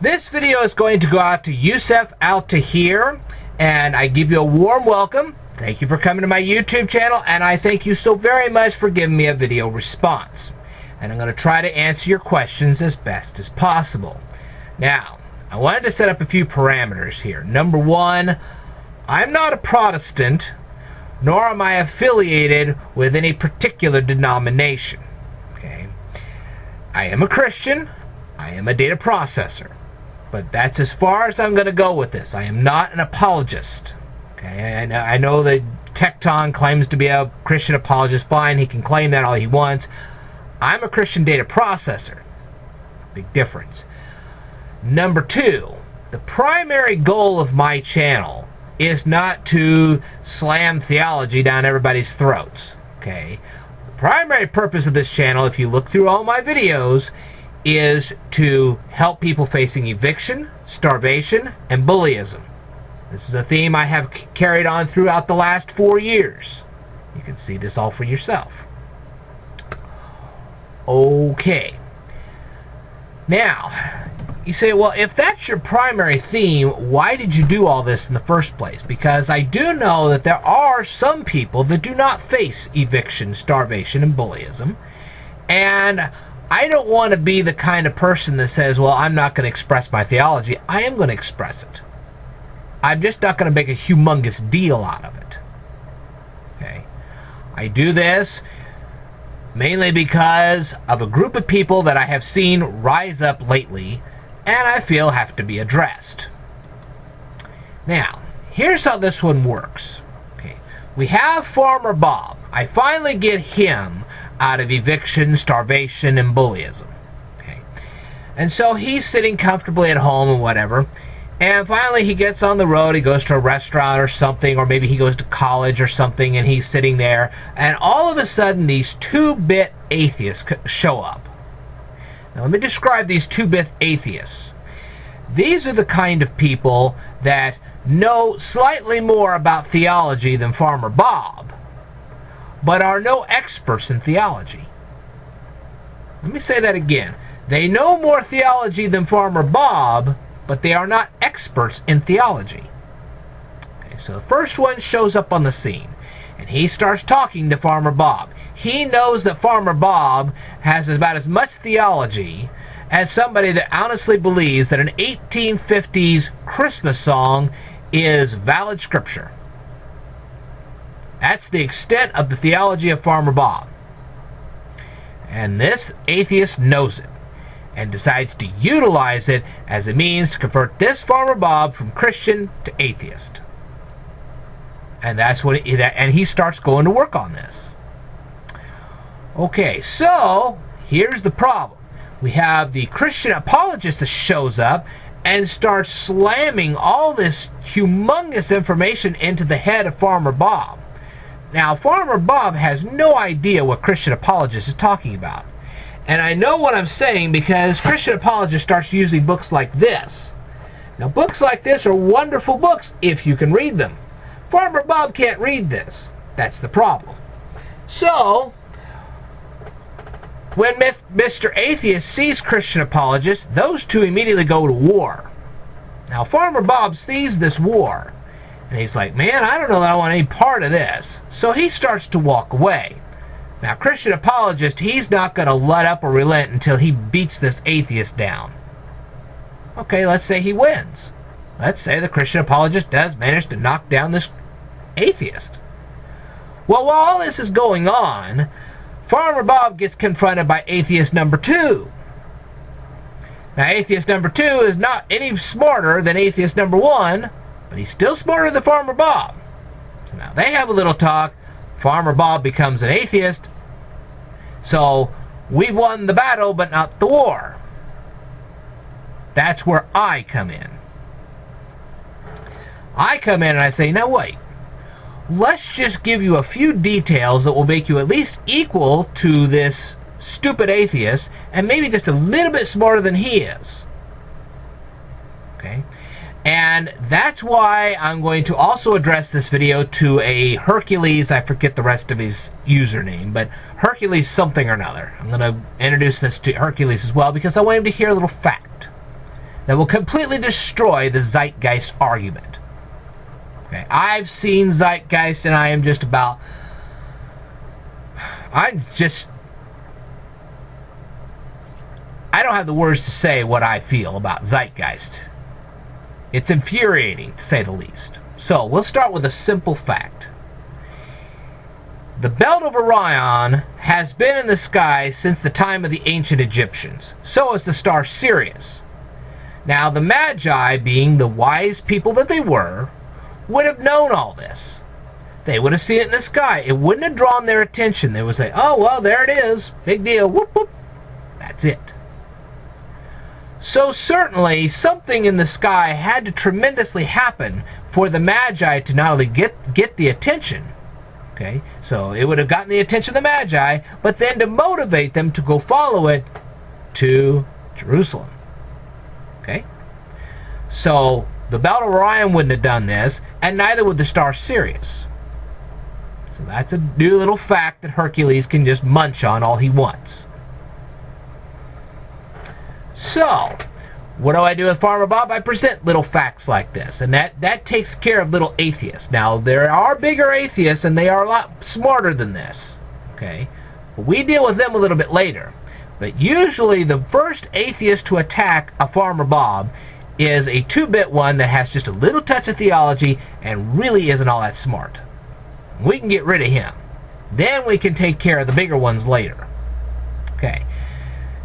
This video is going to go out to YusefAlTahir, and I give you a warm welcome. Thank you for coming to my YouTube channel, and I thank you so very much for giving me a video response. And I'm going to try to answer your questions as best as possible. Now, I wanted to set up a few parameters here. Number one, I'm not a Protestant, nor am I affiliated with any particular denomination. Okay? I am a Christian. I am a data processor. But that's as far as I'm going to go with this. I am not an apologist. Okay? I know that Tecton claims to be a Christian apologist. Fine, he can claim that all he wants. I'm a Christian data processor. Big difference. Number two, the primary goal of my channel is not to slam theology down everybody's throats. Okay? The primary purpose of this channel, if you look through all my videos, is to help people facing eviction, starvation, and bullyism. This is a theme I have carried on throughout the last 4 years. You can see this all for yourself. Okay. Now, you say, well, if that's your primary theme, why did you do all this in the first place? Because I do know that there are some people that do not face eviction, starvation, and bullyism. And I don't want to be the kind of person that says, well, I'm not going to express my theology. I am going to express it. I'm just not going to make a humongous deal out of it. Okay? I do this mainly because of a group of people that I have seen rise up lately and I feel have to be addressed. Now, here's how this one works. Okay? We have Farmer Bob. I finally get him out of eviction, starvation, and bullyism. Okay? And so he's sitting comfortably at home and whatever, and finally he gets on the road, he goes to a restaurant or something, or maybe he goes to college or something, and he's sitting there, and all of a sudden these 2-bit atheists show up. Now let me describe these 2-bit atheists. These are the kind of people that know slightly more about theology than Farmer Bob, but are no experts in theology. Let me say that again. They know more theology than Farmer Bob, but they are not experts in theology. Okay, so the first one shows up on the scene, and he starts talking to Farmer Bob. He knows that Farmer Bob has about as much theology as somebody that honestly believes that an 1850s Christmas song is valid scripture. That's the extent of the theology of Farmer Bob. And this atheist knows it and decides to utilize it as a means to convert this Farmer Bob from Christian to atheist. And that's what he starts going to work on this. Okay, so here's the problem. We have the Christian apologist that shows up and starts slamming all this humongous information into the head of Farmer Bob. Now, Farmer Bob has no idea what Christian apologist is talking about. And I know what I'm saying because Christian apologist starts using books like this. Now, books like this are wonderful books if you can read them. Farmer Bob can't read this. That's the problem. So, when Mr. Atheist sees Christian apologist, those two immediately go to war. Now, Farmer Bob sees this war, and he's like, man, I don't know that I want any part of this. So he starts to walk away. Now, Christian apologist, he's not going to let up or relent until he beats this atheist down. Okay, let's say he wins. Let's say the Christian apologist does manage to knock down this atheist. Well, while all this is going on, Farmer Bob gets confronted by atheist number 2. Now, atheist number 2 is not any smarter than atheist number 1, but he's still smarter than Farmer Bob. So now they have a little talk. Farmer Bob becomes an atheist. So we've won the battle, but not the war. That's where I come in. I come in and I say, now wait. Let's just give you a few details that will make you at least equal to this stupid atheist, and maybe just a little bit smarter than he is. Okay? And that's why I'm going to also address this video to a Hercules. I forget the rest of his username, but Hercules something or another. I'm going to introduce this to Hercules as well because I want him to hear a little fact. that will completely destroy the zeitgeist argument. Okay, I've seen zeitgeist, and I don't have the words to say what I feel about zeitgeist. It's infuriating, to say the least. So, we'll start with a simple fact. The belt of Orion has been in the sky since the time of the ancient Egyptians. So is the star Sirius. Now, the Magi, being the wise people that they were, would have known all this. They would have seen it in the sky. It wouldn't have drawn their attention. They would say, oh, well, there it is. Big deal. Whoop, whoop. That's it. So certainly, something in the sky had to tremendously happen for the Magi to not only get the attention, okay, so it would have gotten the attention of the Magi, but then to motivate them to go follow it to Jerusalem. Okay? So, the belt of Orion wouldn't have done this, and neither would the star Sirius. So that's a new little fact that Hercules can just munch on all he wants. So, what do I do with Farmer Bob? I present little facts like this, and that takes care of little atheists. Now, there are bigger atheists, and they are a lot smarter than this. Okay? We deal with them a little bit later. But usually, the first atheist to attack a Farmer Bob is a 2-bit one that has just a little touch of theology and really isn't all that smart. We can get rid of him. Then we can take care of the bigger ones later. Okay.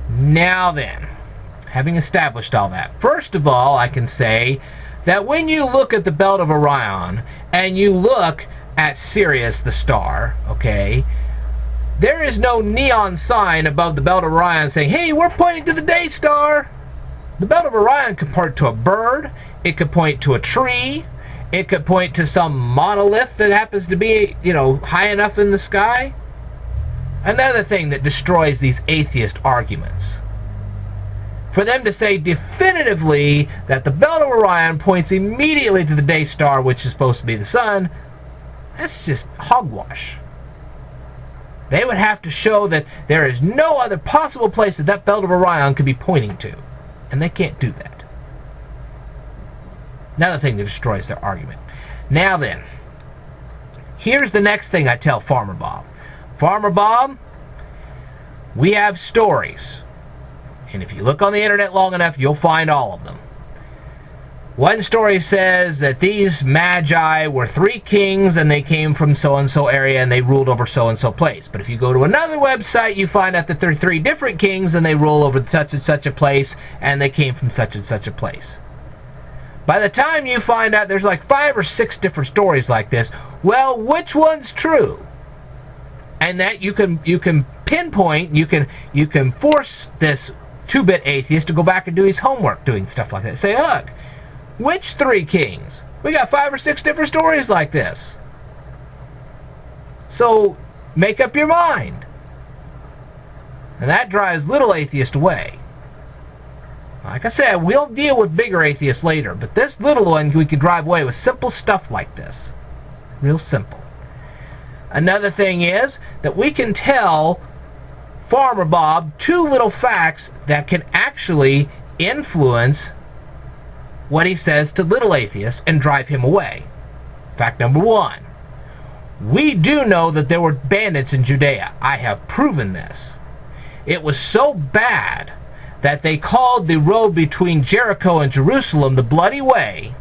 Now then, having established all that, first of all, I can say that when you look at the belt of Orion and you look at Sirius, the star, okay, there is no neon sign above the belt of Orion saying, hey, we're pointing to the day star. The belt of Orion could point to a bird, it could point to a tree, it could point to some monolith that happens to be, high enough in the sky. Another thing that destroys these atheist arguments. For them to say definitively that the belt of Orion points immediately to the day star, which is supposed to be the sun, that's just hogwash. They would have to show that there is no other possible place that that belt of Orion could be pointing to. And they can't do that. Another thing that destroys their argument. Now then, here's the next thing I tell Farmer Bob. Farmer Bob, we have stories. And if you look on the internet long enough, you'll find all of them. One story says that these Magi were 3 kings and they came from so-and-so area and they ruled over so-and-so place. But if you go to another website, you find out that there are 3 different kings and they rule over such and such a place and they came from such and such a place. By the time you find out there's like 5 or 6 different stories like this, well, which one's true? And that you can pinpoint, you can force this 2-bit atheist to go back and do his homework doing stuff like that. Say, look, which 3 kings? We got 5 or 6 different stories like this. So, make up your mind. And that drives little atheists away. Like I said, we'll deal with bigger atheists later, but this little one we can drive away with simple stuff like this. Real simple. Another thing is that we can tell Farmer Bob 2 little facts that can actually influence what he says to little atheists and drive him away. Fact number 1. We do know that there were bandits in Judea. I have proven this. It was so bad that they called the road between Jericho and Jerusalem the Bloody Way,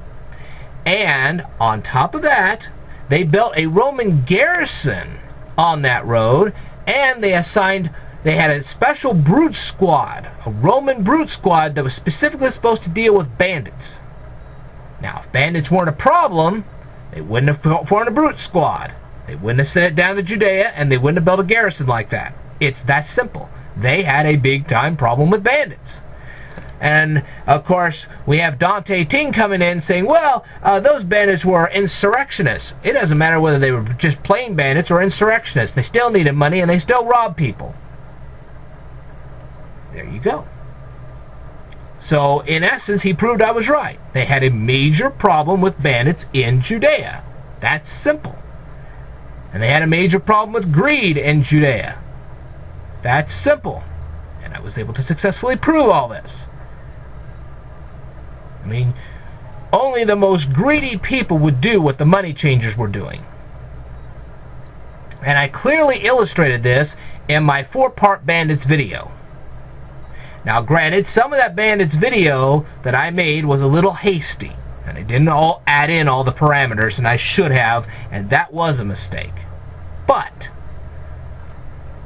and on top of that, they built a Roman garrison on that road, and they had a special brute squad, a Roman brute squad that was specifically supposed to deal with bandits. Now, if bandits weren't a problem, they wouldn't have formed a brute squad. They wouldn't have sent it down to Judea, and they wouldn't have built a garrison like that. It's that simple. They had a big-time problem with bandits. And, of course, we have Dante Ting coming in saying, well, those bandits were insurrectionists. It doesn't matter whether they were just plain bandits or insurrectionists. They still needed money, and they still robbed people. There you go. So, in essence, he proved I was right. They had a major problem with bandits in Judea. That's simple. And they had a major problem with greed in Judea. That's simple. And I was able to successfully prove all this. I mean, only the most greedy people would do what the money changers were doing. And I clearly illustrated this in my 4-part Bandits video. Now granted, some of that Bandits video that I made was a little hasty, and I didn't add in all the parameters, and I should have, and that was a mistake. But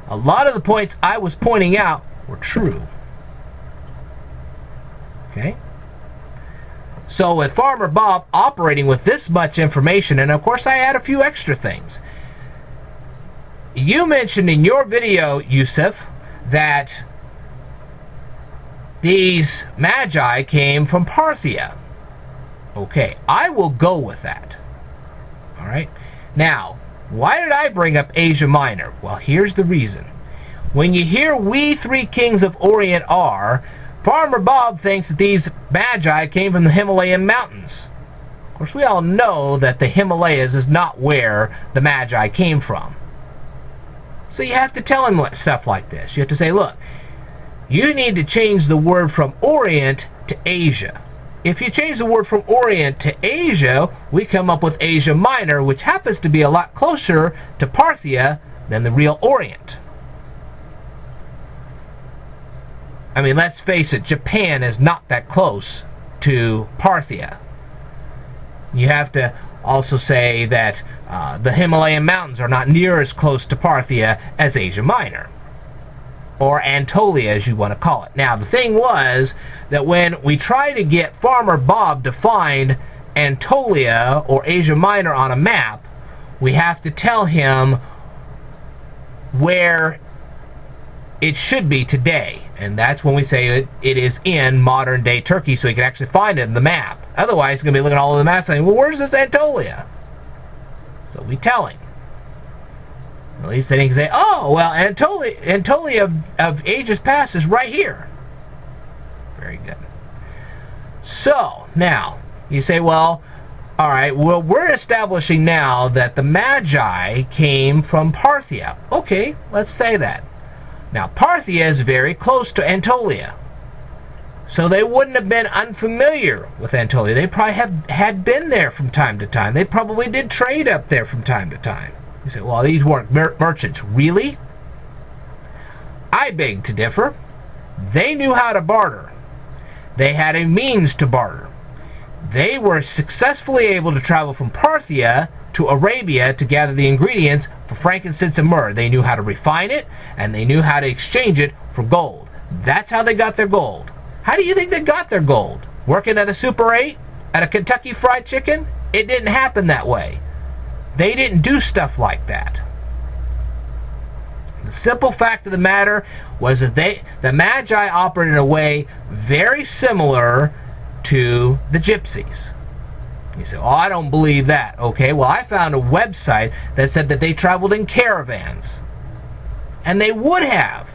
a lot of the points I was pointing out were true. Okay? So with Farmer Bob operating with this much information, and of course I add a few extra things. You mentioned in your video, Yusef, that these Magi came from Parthia. Okay, I will go with that. Alright? Now, why did I bring up Asia Minor? Well, here's the reason. When you hear "We Three Kings of Orient are," Farmer Bob thinks that these Magi came from the Himalayan mountains. Of course, we all know that the Himalayas is not where the Magi came from. So you have to tell him stuff like this. You have to say, look, you need to change the word from Orient to Asia. If you change the word from Orient to Asia, we come up with Asia Minor, which happens to be a lot closer to Parthia than the real Orient. I mean, let's face it, Japan is not that close to Parthia. You have to also say that the Himalayan mountains are not near as close to Parthia as Asia Minor, or Anatolia, as you want to call it. Now, the thing was that when we try to get Farmer Bob to find Anatolia or Asia Minor on a map, we have to tell him where it should be today. And that's when we say it is in modern-day Turkey, so he can actually find it in the map. Otherwise, he's going to be looking all over the map saying, well, where's this Anatolia? So we tell him. At least then he can say, oh, well, Anatolia of ages past is right here. Very good. So, now, you say, well, all right, well, we're establishing now that the Magi came from Parthia. Okay, let's say that. Now, Parthia is very close to Anatolia. So they wouldn't have been unfamiliar with Anatolia. They probably had been there from time to time. They probably did trade up there from time to time. You say, well, these weren't merchants. Really? I beg to differ. They knew how to barter. They had a means to barter. They were successfully able to travel from Parthia to Arabia to gather the ingredients for frankincense and myrrh. They knew how to refine it, and they knew how to exchange it for gold. That's how they got their gold. How do you think they got their gold? Working at a Super 8? At a Kentucky Fried Chicken? It didn't happen that way. They didn't do stuff like that. The simple fact of the matter was that the Magi operated in a way very similar to the Gypsies. You say, oh, I don't believe that. Okay, well, I found a website that said that they traveled in caravans. And they would have,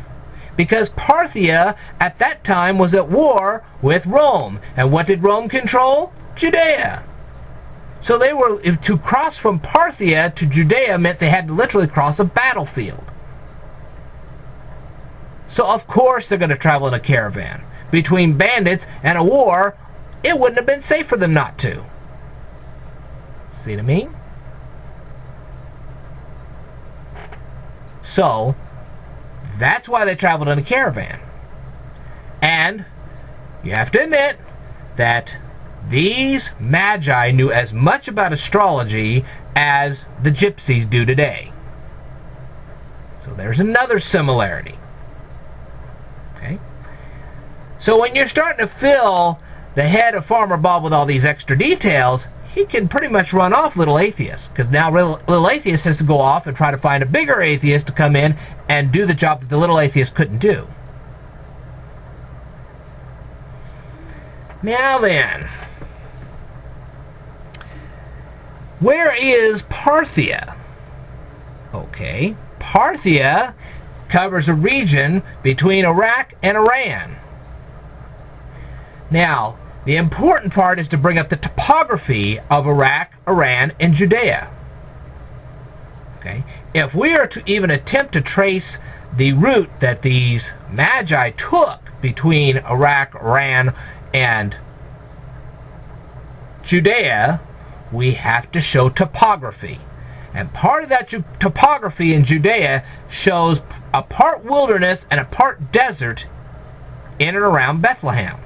because Parthia at that time was at war with Rome. And what did Rome control? Judea. So they were, to cross from Parthia to Judea meant they had to literally cross a battlefield. So of course they're going to travel in a caravan. Between bandits and a war, it wouldn't have been safe for them not to. See what I mean? So, that's why they traveled in a caravan. And you have to admit that these Magi knew as much about astrology as the Gypsies do today. So there's another similarity. Okay? So when you're starting to fill the head of Farmer Bob with all these extra details, he can pretty much run off Little Atheist, because now Little Atheist has to go off and try to find a bigger atheist to come in and do the job that the Little Atheist couldn't do. Now then, where is Parthia? Okay, Parthia covers a region between Iraq and Iran. Now, the important part is to bring up the topography of Iraq, Iran, and Judea. Okay? If we are to even attempt to trace the route that these Magi took between Iraq, Iran, and Judea, we have to show topography. And part of that topography in Judea shows a part wilderness and a part desert in and around Bethlehem.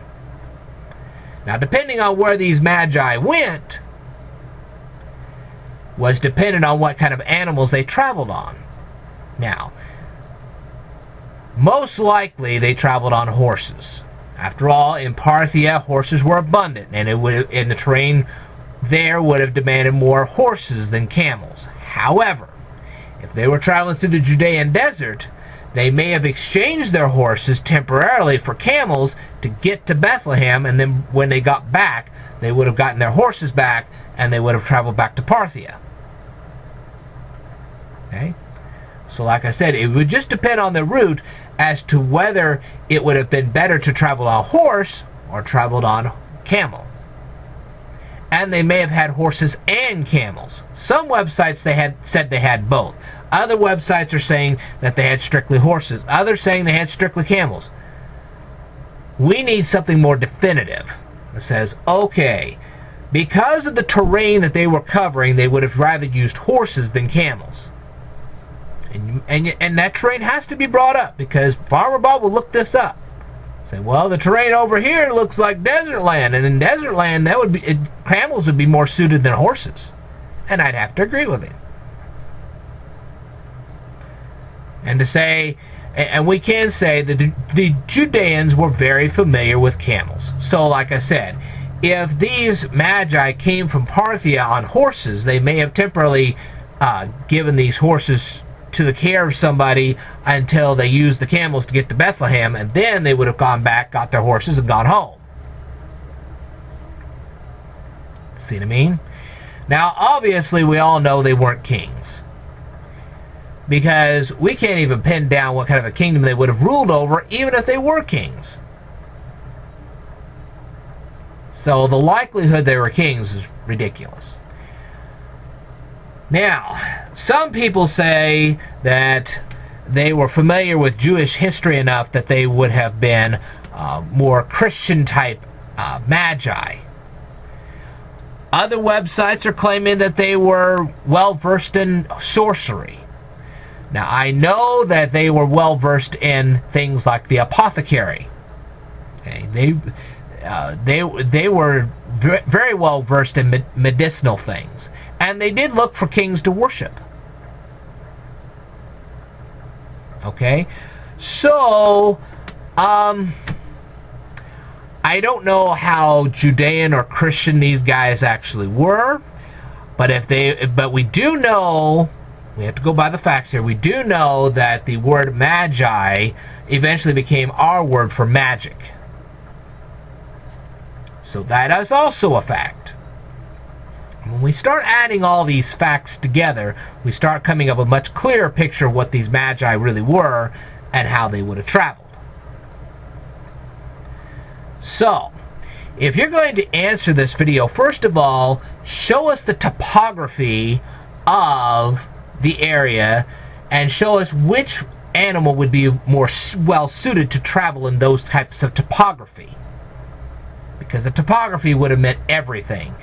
Now, depending on where these Magi went, was dependent on what kind of animals they traveled on. Now, most likely they traveled on horses. After all, in Parthia, horses were abundant, and the terrain there would have demanded more horses than camels. However, if they were traveling through the Judean desert, they may have exchanged their horses temporarily for camels to get to Bethlehem, and then when they got back, they would have gotten their horses back, and they would have traveled back to Parthia. Okay? So like I said, it would just depend on the route as to whether it would have been better to travel on horse or traveled on camel. And they may have had horses and camels. Some websites said they had both. Other websites are saying that they had strictly horses. Others saying they had strictly camels. We need something more definitive that says, okay, because of the terrain that they were covering, they would have rather used horses than camels. And that terrain has to be brought up, because Farmer Bob will look this up. Say, well, the terrain over here looks like desert land, and in desert land, camels would be more suited than horses. And I'd have to agree with him. And to say, and we can say that the Judeans were very familiar with camels. So, like I said, if these Magi came from Parthia on horses, they may have temporarily given these horses to the care of somebody until they used the camels to get to Bethlehem, and then they would have gone back, got their horses, and gone home. See what I mean? Now, obviously, we all know they weren't kings, because we can't even pin down what kind of a kingdom they would have ruled over, even if they were kings. So the likelihood they were kings is ridiculous. Now, some people say that they were familiar with Jewish history enough that they would have been more Christian-type Magi. Other websites are claiming that they were well-versed in sorcery. Now, I know that they were well-versed in things like the apothecary. Okay? They were very well-versed in medicinal things. And they did look for kings to worship. Okay? So, I don't know how Judean or Christian these guys actually were, but we do know, we have to go by the facts here, we do know that the word Magi eventually became our word for magic. So that is also a fact. When we start adding all these facts together, we start coming up with a much clearer picture of what these Magi really were and how they would have traveled. So, if you're going to answer this video, first of all, show us the topography of the area and show us which animal would be more well suited to travel in those types of topography. Because the topography would have meant everything.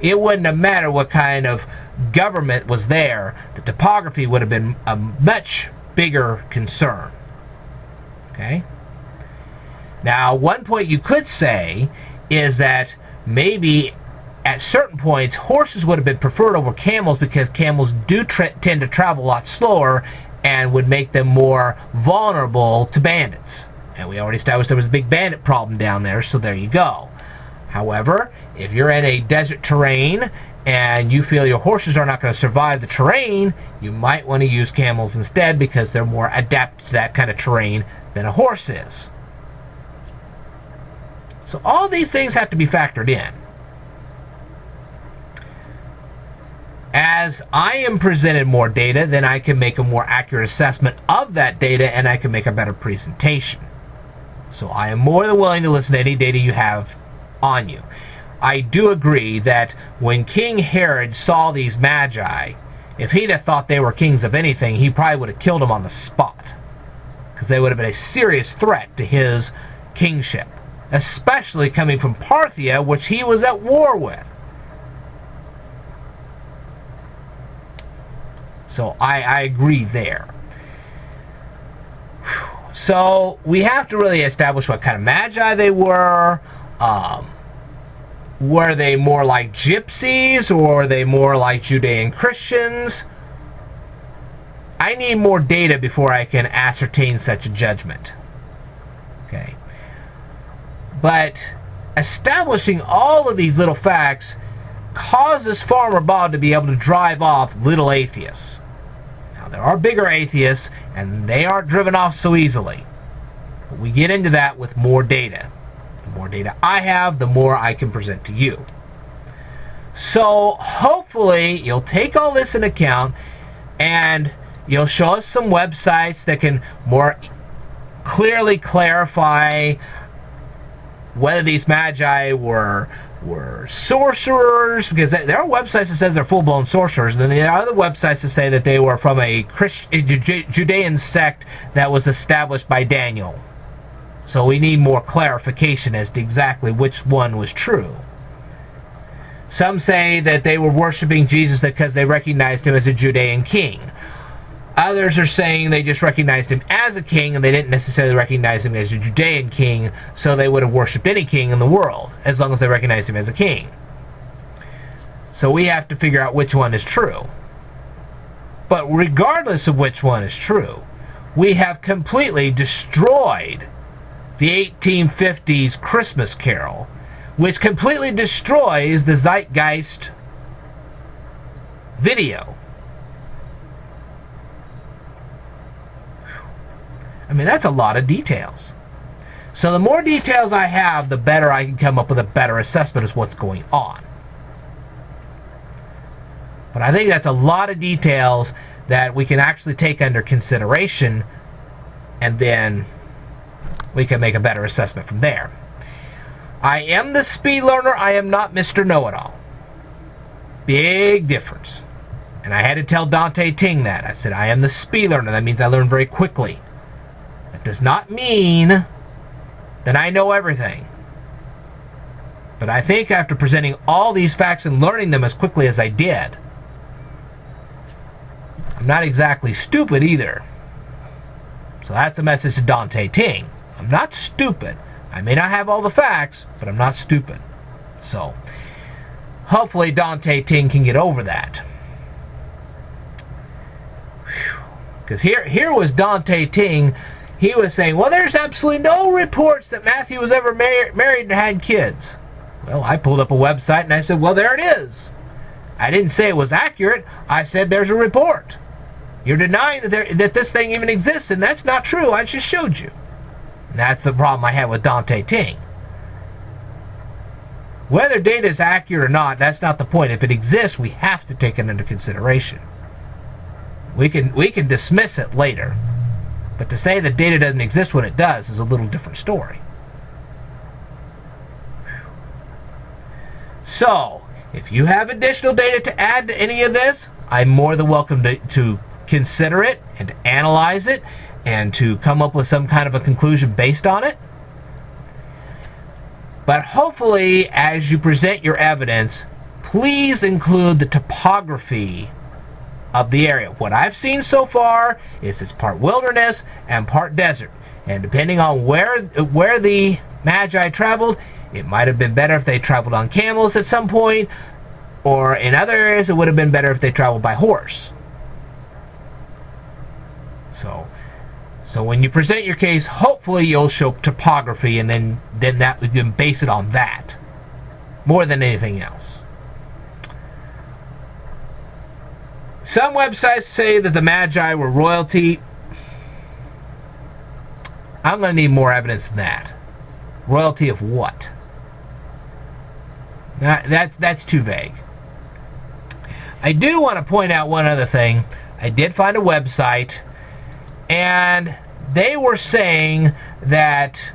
It wouldn't have mattered what kind of government was there. The topography would have been a much bigger concern. Okay? Now, one point you could say is that maybe at certain points horses would have been preferred over camels, because camels do tend to travel a lot slower and would make them more vulnerable to bandits. And we already established there was a big bandit problem down there, so there you go. However, if you're in a desert terrain and you feel your horses are not going to survive the terrain, you might want to use camels instead, because they're more adapted to that kind of terrain than a horse is. So all these things have to be factored in. As I am presented more data, then I can make a more accurate assessment of that data, and I can make a better presentation. So I am more than willing to listen to any data you have on you. I do agree that when King Herod saw these Magi, if he'd have thought they were kings of anything, he probably would have killed them on the spot, because they would have been a serious threat to his kingship, especially coming from Parthia, which he was at war with. So I agree there. So we have to really establish what kind of Magi they were. Were they more like gypsies, or were they more like Judean Christians? I need more data before I can ascertain such a judgment. Okay. But establishing all of these little facts causes Farmer Bob to be able to drive off little atheists. Now, there are bigger atheists, and they aren't driven off so easily. But we get into that with more data. The more data I have, the more I can present to you. So hopefully you'll take all this into account, and you'll show us some websites that can more clearly clarify whether these Magi were sorcerers, because there are websites that says they're full-blown sorcerers, and then there are other websites that say that they were from a Judean sect that was established by Daniel. So we need more clarification as to exactly which one was true. Some say that they were worshiping Jesus because they recognized him as a Judean king. Others are saying they just recognized him as a king, and they didn't necessarily recognize him as a Judean king, so they would have worshipped any king in the world, as long as they recognized him as a king. So we have to figure out which one is true. But regardless of which one is true, we have completely destroyed the 1850s Christmas Carol, which completely destroys the Zeitgeist video. I mean, that's a lot of details. So the more details I have, the better I can come up with a better assessment of what's going on. But I think that's a lot of details that we can actually take under consideration, and then we can make a better assessment from there. I am the speed learner. I am not Mr. Know-It-All. Big difference. And I had to tell Dante Ting that. I said, I am the speed learner. That means I learn very quickly. That does not mean that I know everything. But I think after presenting all these facts and learning them as quickly as I did, I'm not exactly stupid either. So that's a message to Dante Ting. I'm not stupid. I may not have all the facts, but I'm not stupid. So hopefully Dante Ting can get over that. Because here was Dante Ting. He was saying, well, there's absolutely no reports that Matthew was ever married and had kids. Well, I pulled up a website and I said, well, there it is. I didn't say it was accurate. I said there's a report. You're denying that this thing even exists, and that's not true. I just showed you. And that's the problem I had with Dante Ting. Whether data is accurate or not, that's not the point. If it exists, we have to take it into consideration. We can dismiss it later. But to say that data doesn't exist when it does is a little different story. So, if you have additional data to add to any of this, I'm more than welcome to consider it and to analyze it and to come up with some kind of a conclusion based on it. But hopefully, as you present your evidence, please include the topography of the area. What I've seen so far is it's part wilderness and part desert. And depending on where the Magi traveled, it might have been better if they traveled on camels at some point, or in other areas it would have been better if they traveled by horse. So when you present your case, hopefully you'll show topography, and then that we can base it on that more than anything else. Some websites say that the Magi were royalty. I'm going to need more evidence than that. Royalty of what? That's too vague. I do want to point out one other thing. I did find a website, and they were saying that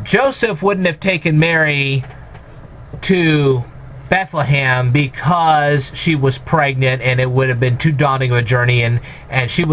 Joseph wouldn't have taken Mary to Bethlehem because she was pregnant, and it would have been too daunting of a journey, and she would